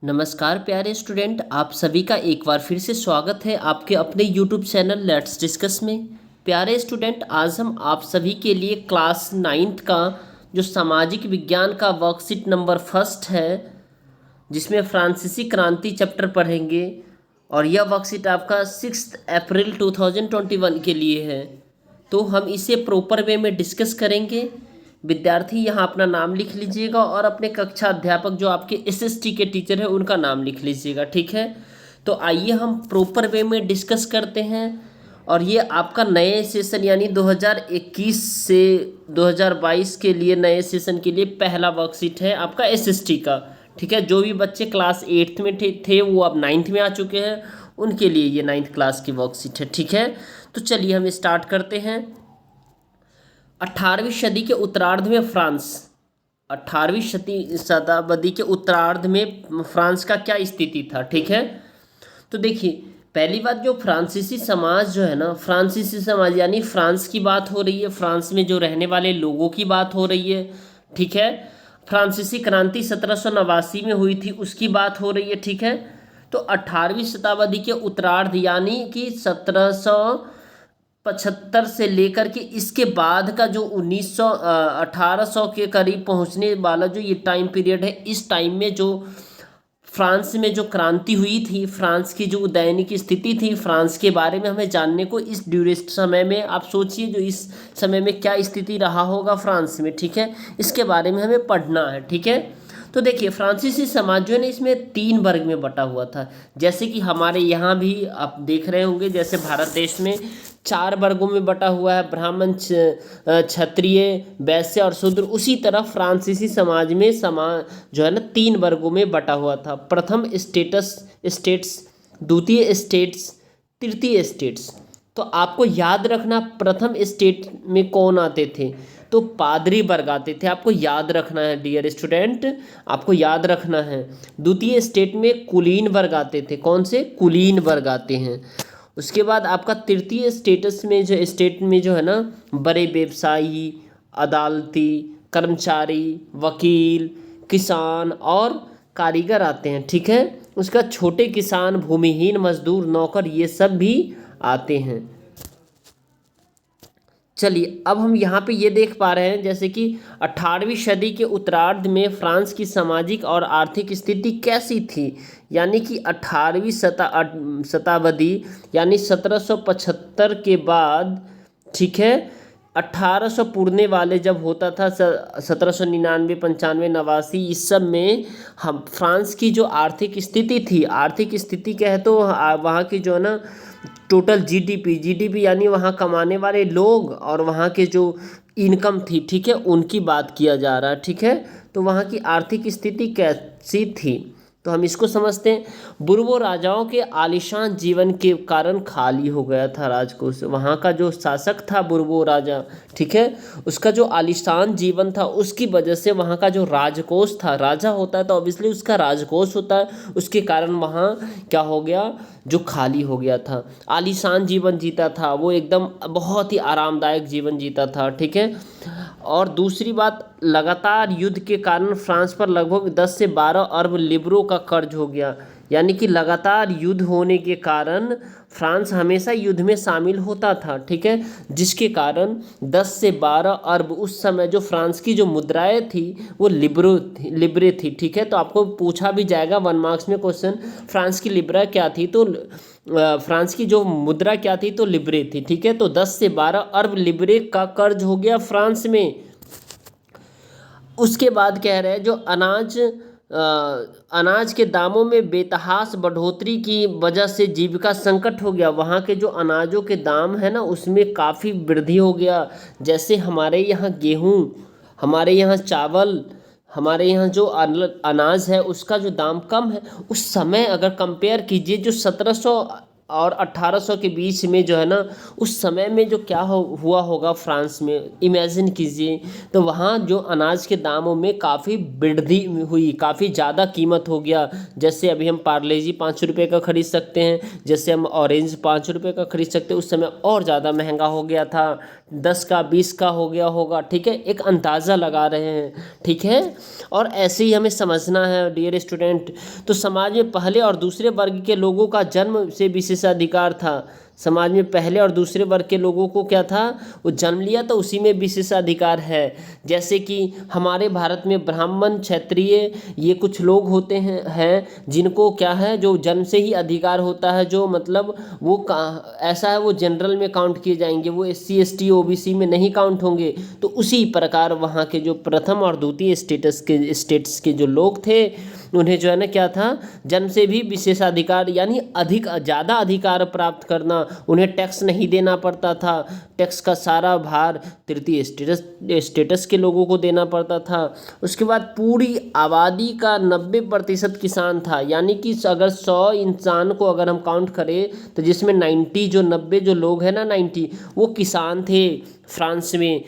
नमस्कार प्यारे स्टूडेंट, आप सभी का एक बार फिर से स्वागत है आपके अपने यूट्यूब चैनल लेट्स डिस्कस में। प्यारे स्टूडेंट, आज हम आप सभी के लिए क्लास 9th का जो सामाजिक विज्ञान का वर्कशीट नंबर फर्स्ट है, जिसमें फ्रांसीसी क्रांति चैप्टर पढ़ेंगे। और यह वर्कशीट आपका 6 अप्रैल 2021 के लिए है, तो हम इसे प्रॉपर वे में डिस्कस करेंगे। विद्यार्थी यहाँ अपना नाम लिख लीजिएगा और अपने कक्षा अध्यापक जो आपके एसएसटी के टीचर हैं उनका नाम लिख लीजिएगा, ठीक है। तो आइए हम प्रॉपर वे में डिस्कस करते हैं। और ये आपका नए सेशन यानी 2021 से 2022 के लिए नए सेशन के लिए पहला वर्कशीट है आपका एसएसटी का, ठीक है। जो भी बच्चे क्लास 8th में थे वो अब 9th में आ चुके हैं, उनके लिए ये 9th क्लास की वर्कशीट है, ठीक है। तो चलिए हम स्टार्ट करते हैं। 18वीं सदी के उत्तरार्ध में फ्रांस, 18वीं शताब्दी के उत्तरार्ध में फ्रांस का क्या स्थिति था, ठीक है। तो देखिए, पहली बात, जो फ्रांसीसी समाज जो है ना, फ्रांसीसी समाज यानी फ्रांस की बात हो रही है, फ्रांस में जो रहने वाले लोगों की बात हो रही है, ठीक है। फ्रांसीसी क्रांति 1789 में हुई थी, उसकी बात हो रही है, ठीक है। तो 18वीं शताब्दी के उत्तरार्ध यानी कि 1775 से लेकर के इसके बाद का जो 1800 के करीब पहुंचने वाला जो ये टाइम पीरियड है, इस टाइम में जो फ्रांस में जो क्रांति हुई थी, फ्रांस की जो दैनिक स्थिति थी, फ्रांस के बारे में हमें जानने को इस ड्यूरेस्ट समय में, आप सोचिए जो इस समय में क्या स्थिति रहा होगा फ्रांस में, ठीक है। इसके बारे में हमें पढ़ना है, ठीक है। तो देखिए, फ्रांसीसी समाज जो है ना, इसमें 3 वर्ग में बटा हुआ था। जैसे कि हमारे यहाँ भी आप देख रहे होंगे, जैसे भारत देश में 4 वर्गों में बटा हुआ है, ब्राह्मण, क्षत्रिय, वैश्य और शूद्र। उसी तरह फ्रांसीसी समाज में समाज जो है ना 3 वर्गों में बटा हुआ था। प्रथम स्टेट्स, द्वितीय स्टेट्स, तृतीय स्टेट्स। तो आपको याद रखना, प्रथम स्टेट में कौन आते थे, तो पादरी वर्ग आते थे। आपको याद रखना है डियर स्टूडेंट, आपको याद रखना है। द्वितीय स्टेट में कुलीन वर्ग आते थे। कौन से? कुलीन वर्ग आते हैं। उसके बाद आपका तृतीय स्टेट में जो है ना, बड़े व्यवसायी, अदालती, कर्मचारी, वकील, किसान और कारीगर आते हैं, ठीक है। उसका छोटे किसान, भूमिहीन मजदूर, नौकर, ये सब भी आते हैं। चलिए, अब हम यहाँ पे ये देख पा रहे हैं जैसे कि 18वीं सदी के उत्तरार्ध में फ्रांस की सामाजिक और आर्थिक स्थिति कैसी थी। यानी कि 18वीं शताब्दी यानी 1775 के बाद, ठीक है, 1800 पुरने वाले जब होता था, 1799, 95, 89, इस सब में हम फ्रांस की जो आर्थिक स्थिति थी, आर्थिक स्थिति क्या है तो वहाँ की जो है ना टोटल जीडीपी यानी वहाँ कमाने वाले लोग और वहाँ के जो इनकम थी, ठीक है, उनकी बात किया जा रहा है, ठीक है। तो वहाँ की आर्थिक स्थिति कैसी थी, तो हम इसको समझते हैं। बुर्बो राजाओं के आलीशान जीवन के कारण खाली हो गया था राजकोष। वहाँ का जो शासक था बुर्बो राजा, ठीक है, उसका जो आलीशान जीवन था, उसकी वजह से वहाँ का जो राजकोष था, राजा होता है तो ऑब्वियसली उसका राजकोष होता है, उसके कारण वहाँ क्या हो गया, जो खाली हो गया था। आलीशान जीवन जीता था वो, एकदम बहुत ही आरामदायक जीवन जीता था, ठीक है। और दूसरी बात, लगातार युद्ध के कारण फ्रांस पर लगभग 10 से 12 अरब लिबरो का कर्ज हो गया। यानी कि लगातार युद्ध होने के कारण फ्रांस हमेशा युद्ध में शामिल होता था, ठीक है, जिसके कारण 10 से 12 अरब, उस समय जो फ्रांस की जो मुद्राएं थी वो लिब्रे थी, ठीक है। तो आपको पूछा भी जाएगा 1 मार्क्स में क्वेश्चन, फ्रांस की लिब्रा क्या थी, तो फ्रांस की जो मुद्रा क्या थी, तो लिब्रे थी, ठीक है। तो 10 से 12 अरब लिब्रे का कर्ज हो गया फ्रांस में। उसके बाद कह रहे हैं जो अनाज के दामों में बेतहास बढ़ोतरी की वजह से जीविका संकट हो गया। वहाँ के जो अनाजों के दाम है ना, उसमें काफ़ी वृद्धि हो गया। जैसे हमारे यहाँ गेहूँ, हमारे यहाँ चावल, हमारे यहाँ जो अनाज है उसका जो दाम कम है, उस समय अगर कंपेयर कीजिए जो 1700 और 1800 के बीच में जो है ना, उस समय में जो क्या हुआ होगा फ्रांस में, इमेजिन कीजिए। तो वहाँ जो अनाज के दामों में काफ़ी वृद्धि हुई, काफ़ी ज़्यादा कीमत हो गया। जैसे अभी हम पार्ले जी 5 रुपये का खरीद सकते हैं, जैसे हम ऑरेंज 5 रुपये का खरीद सकते हैं, उस समय और ज़्यादा महंगा हो गया था, 10 का 20 का हो गया होगा, ठीक है, एक अंदाज़ा लगा रहे हैं, ठीक है। और ऐसे ही हमें समझना है डियर स्टूडेंट। तो समाज में पहले और दूसरे वर्ग के लोगों का जन्म से विशेषाधिकार था। समाज में पहले और दूसरे वर्ग के लोगों को क्या था, वो जन्म लिया तो उसी में विशेषाधिकार है। जैसे कि हमारे भारत में ब्राह्मण, क्षत्रिय, ये कुछ लोग होते हैं जिनको क्या है, जो जन्म से ही अधिकार होता है, जो मतलब वो ऐसा है, वो जनरल में काउंट किए जाएंगे, वो SC ST OBC में नहीं काउंट होंगे। तो उसी प्रकार वहाँ के जो प्रथम और द्वितीय स्टेट्स के जो लोग थे, उन्हें जो है ना क्या था, जन्म से भी विशेषाधिकार यानी अधिक ज़्यादा अधिकार प्राप्त करना, उन्हें टैक्स नहीं देना पड़ता था। टैक्स का सारा भार तृतीय स्टेटस के लोगों को देना पड़ता था। उसके बाद पूरी आबादी का 90% किसान था, यानी कि अगर 100 इंसान को अगर हम काउंट करें तो जिसमें 90 जो 90 जो लोग हैं ना 90 वो किसान थे फ्रांस में।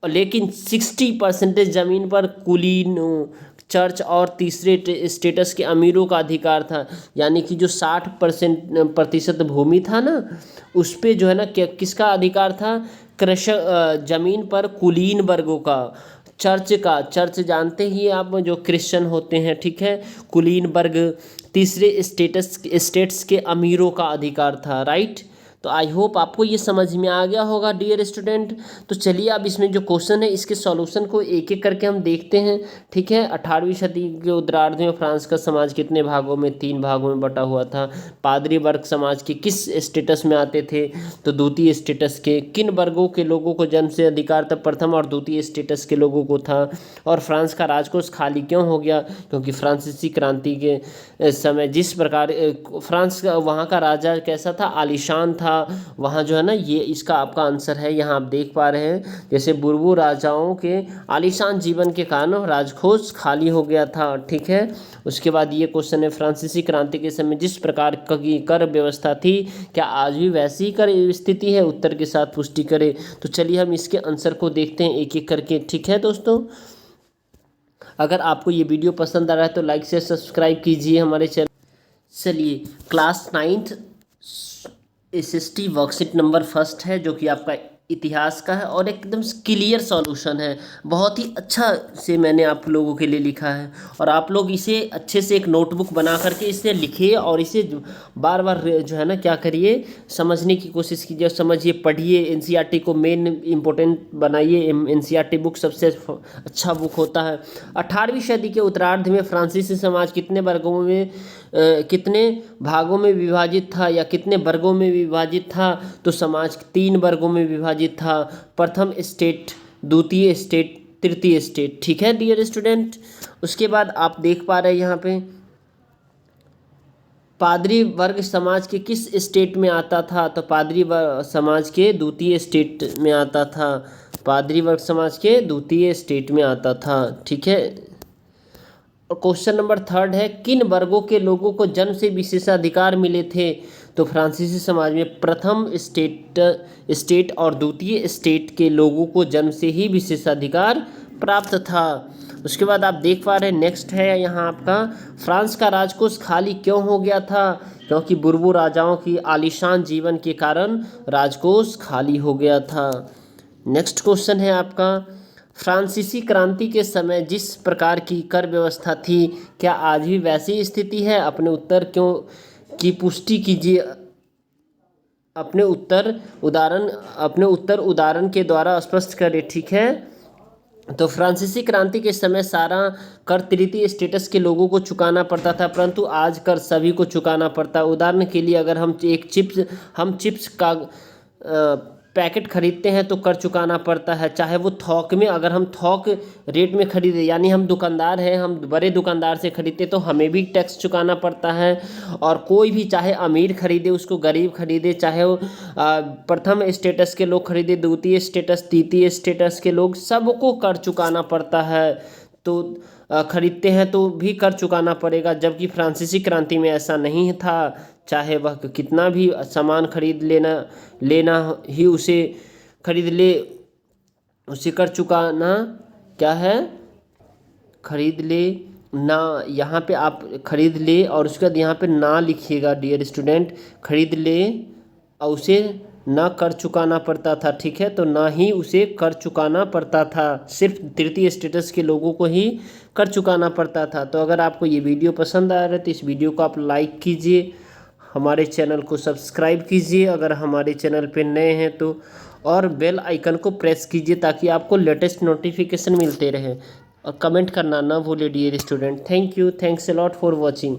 लेकिन 60% ज़मीन पर कुलीन, चर्च और तीसरे स्टेटस के अमीरों का अधिकार था। यानी कि जो 60% भूमि था ना, उस पे जो है ना किसका अधिकार था, कृषक जमीन पर कुलीन वर्गों का, चर्च जानते ही आप, जो क्रिश्चियन होते हैं, ठीक है, कुलीन वर्ग, तीसरे स्टेट्स के अमीरों का अधिकार था, राइट। तो आई होप आपको ये समझ में आ गया होगा डियर स्टूडेंट। तो चलिए अब इसमें जो क्वेश्चन है इसके सॉल्यूशन को एक एक करके हम देखते हैं, ठीक है। 18वीं सदी के उत्तरार्ध में फ्रांस का समाज कितने भागों में, 3 भागों में बटा हुआ था। पादरी वर्ग समाज के किस स्टेटस में आते थे, तो द्वितीय स्टेटस के। किन वर्गों के लोगों को जन्म से अधिकार था, प्रथम और द्वितीय स्टेटस के लोगों को था। और फ्रांस का राजकोष खाली क्यों हो गया, क्योंकि फ्रांसीसी क्रांति के समय जिस प्रकार फ्रांस का वहाँ का राजा कैसा था, आलीशान था वहाँ जो है ना, ये इसका आपका आंसर है। यहाँ आप देख पा रहे हैं जैसे बुर्बू राजाओं के आलीशान जीवन के कारण राजकोष खाली हो गया था, ठीक है। उसके बाद ये क्वेश्चन है, फ्रांसीसी क्रांति के समय जिस प्रकार की कर व्यवस्था थी, क्या आज भी वैसी ही कर स्थिति है, उत्तर के साथ पुष्टि करें। तो चलिए हम इसके आंसर को देखते हैं एक एक करके, ठीक है दोस्तों। अगर आपको ये वीडियो पसंद आ रहा है तो लाइक से सब्सक्राइब कीजिए हमारे चैनल। चलिए class 9th SST worksheet number 1 है, जो कि आपका इतिहास का है और एकदम क्लियर सॉल्यूशन है। बहुत ही अच्छा से मैंने आप लोगों के लिए लिखा है, और आप लोग इसे अच्छे से एक नोटबुक बना करके इसे लिखिए और इसे बार बार जो है ना क्या करिए, समझने की कोशिश कीजिए, समझिए, पढ़िए। NCERT को मेन इम्पोर्टेंट बनाइए। NCERT बुक सबसे अच्छा बुक होता है। 18वीं सदी के उत्तरार्ध में फ्रांसीसी समाज कितने वर्गों में कितने भागों में विभाजित था, या कितने वर्गों में विभाजित था, तो समाज 3 वर्गों में विभाजित था। प्रथम स्टेट, द्वितीय स्टेट, तृतीय स्टेट, ठीक है डियर स्टूडेंट। उसके बाद आप देख पा रहे हैं यहाँ पे पादरी वर्ग समाज के किस स्टेट में आता था, तो पादरी वर्ग समाज के द्वितीय स्टेट में आता था। पादरी वर्ग समाज के द्वितीय स्टेट में आता था, ठीक है। और क्वेश्चन नंबर 3 है, किन वर्गों के लोगों को जन्म से विशेषाधिकार मिले थे, तो फ्रांसीसी समाज में प्रथम स्टेट और द्वितीय स्टेट के लोगों को जन्म से ही विशेषाधिकार प्राप्त था। उसके बाद आप देख पा रहे हैं नेक्स्ट है यहाँ आपका, फ्रांस का राजकोष खाली क्यों हो गया था, क्योंकि बुर्बू राजाओं की आलीशान जीवन के कारण राजकोष खाली हो गया था। नेक्स्ट क्वेश्चन है आपका, फ्रांसीसी क्रांति के समय जिस प्रकार की कर व्यवस्था थी, क्या आज भी वैसी स्थिति है। अपने उत्तर क्यों की पुष्टि कीजिए। अपने उत्तर उदाहरण के द्वारा स्पष्ट करें, ठीक है। तो फ्रांसीसी क्रांति के समय सारा कर तृतीय स्टेटस के लोगों को चुकाना पड़ता था, परंतु आज कर सभी को चुकाना पड़ता है। उदाहरण के लिए अगर हम चिप्स का पैकेट खरीदते हैं तो कर चुकाना पड़ता है, चाहे वो थोक में, अगर हम थोक रेट में खरीदे, यानी हम दुकानदार हैं, हम बड़े दुकानदार से खरीदते तो हमें भी टैक्स चुकाना पड़ता है। और कोई भी, चाहे अमीर खरीदे उसको, गरीब खरीदे, चाहे वो प्रथम स्टेटस के लोग खरीदे, द्वितीय स्टेटस, तृतीय स्टेटस के लोग, सबको कर चुकाना पड़ता है। तो खरीदते हैं तो भी कर चुकाना पड़ेगा, जबकि फ्रांसीसी क्रांति में ऐसा नहीं था। चाहे वह कितना भी सामान खरीद लेना ही उसे खरीद ले, उसे कर चुकाना क्या है, खरीद ले ना। यहाँ पे आप खरीद ले और उसके बाद यहाँ पे ना लिखिएगा डियर स्टूडेंट, खरीद ले और उसे ना कर चुकाना पड़ता था, ठीक है, तो ना ही उसे कर चुकाना पड़ता था, सिर्फ तृतीय स्टेटस के लोगों को ही कर चुकाना पड़ता था। तो अगर आपको ये वीडियो पसंद आ रहा है तो इस वीडियो को आप लाइक कीजिए, हमारे चैनल को सब्सक्राइब कीजिए अगर हमारे चैनल पे नए हैं तो, और बेल आइकन को प्रेस कीजिए ताकि आपको लेटेस्ट नोटिफिकेशन मिलते रहे। और कमेंट करना ना भूलिए dear student. Thank you, thanks a lot for watching.